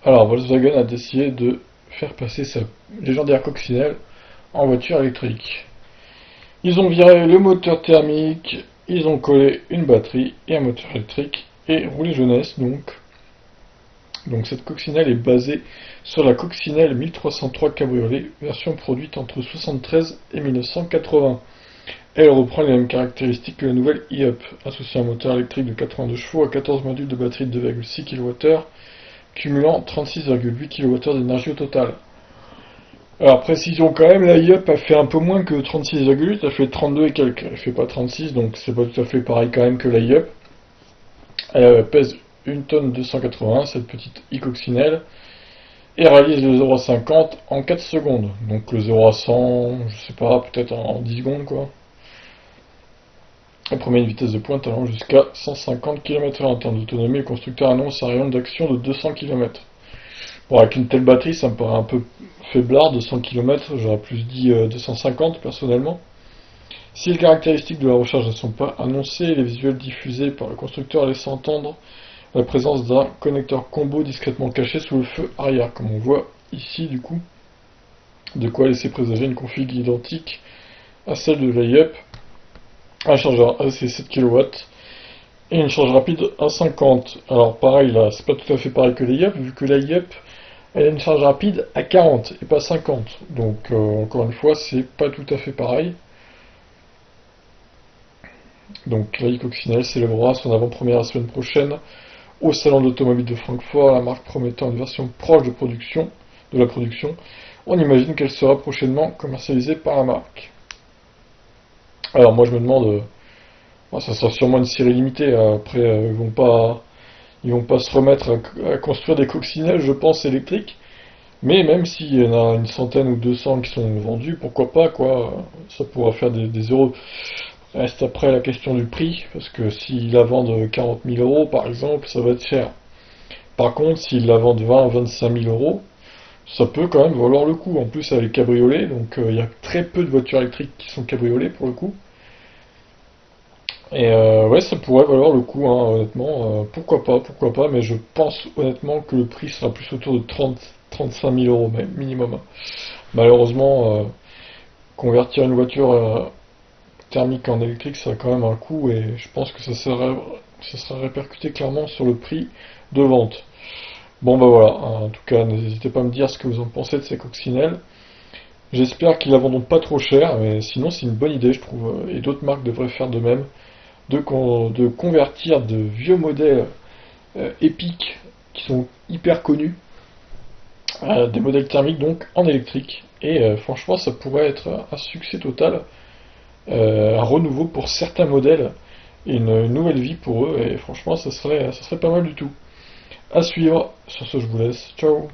Alors, Volkswagen a décidé de faire passer sa légendaire coccinelle en voiture électrique. Ils ont viré le moteur thermique, ils ont collé une batterie et un moteur électrique et roulé jeunesse donc. Donc cette coccinelle est basée sur la coccinelle 1303 Cabriolet, version produite entre 1973 et 1980. Elle reprend les mêmes caractéristiques que la nouvelle e-Up, associée à un moteur électrique de 82 chevaux à 14 modules de batterie de 2,6 kWh, cumulant 36,8 kWh d'énergie au total. Alors précision quand même, la e-Up a fait un peu moins que 36,8, elle fait 32 et quelques, elle fait pas 36, donc c'est pas tout à fait pareil quand même que la e-Up. Elle pèse 1 tonne 280, cette petite e-coccinelle, et réalise le 0 à 50 en 4 secondes. Donc le 0 à 100, je sais pas, peut-être en 10 secondes quoi. Elle promet une vitesse de pointe allant jusqu'à 150 km/h. En termes d'autonomie, le constructeur annonce un rayon d'action de 200 km. Bon, avec une telle batterie, ça me paraît un peu faiblard, 200 km, j'aurais plus dit 250 personnellement. Si les caractéristiques de la recharge ne sont pas annoncées, les visuels diffusés par le constructeur laissent entendre la présence d'un connecteur combo discrètement caché sous le feu arrière, comme on voit ici du coup, de quoi laisser présager une config identique à celle de l'e-Up, un chargeur AC 7 kW et une charge rapide à 50. Alors pareil là, c'est pas tout à fait pareil que l'e-Up, vu que l'e-Up elle a une charge rapide à 40 et pas 50. Donc encore une fois, c'est pas tout à fait pareil. Donc la e-coccinelle célébrera son avant-première la semaine prochaine au salon d'automobile de Francfort, la marque promettant une version proche de la production. On imagine qu'elle sera prochainement commercialisée par la marque. Alors moi je me demande, ça sera sûrement une série limitée. Après ils vont pas se remettre à construire des coccinelles, je pense, électriques. Mais même s'il y en a une centaine ou 200 qui sont vendus, pourquoi pas quoi. Ça pourra faire des euros. Reste après la question du prix, parce que s'ils la vendent 40 000 euros par exemple, ça va être cher. Par contre, s'ils la vendent 20 à 25 000 euros, ça peut quand même valoir le coup. En plus, elle est cabriolet, donc il y a très peu de voitures électriques qui sont cabriolets pour le coup. Et ouais, ça pourrait valoir le coup, hein, honnêtement. Pourquoi pas, mais je pense honnêtement que le prix sera plus autour de 30-35 000 euros même, minimum. Malheureusement, convertir une voiture thermique en électrique, ça a quand même un coût, et je pense que ça sera répercuté clairement sur le prix de vente. Bon bah voilà, en tout cas, n'hésitez pas à me dire ce que vous en pensez de ces coccinelles. J'espère qu'ils la vendront pas trop cher, mais sinon c'est une bonne idée, je trouve, et d'autres marques devraient faire de même, de convertir de vieux modèles épiques qui sont hyper connus, des modèles thermiques donc en électrique. Et franchement, ça pourrait être un succès total, un renouveau pour certains modèles, et une nouvelle vie pour eux, et franchement, ça serait pas mal du tout. À suivre, sur ce je vous laisse, ciao.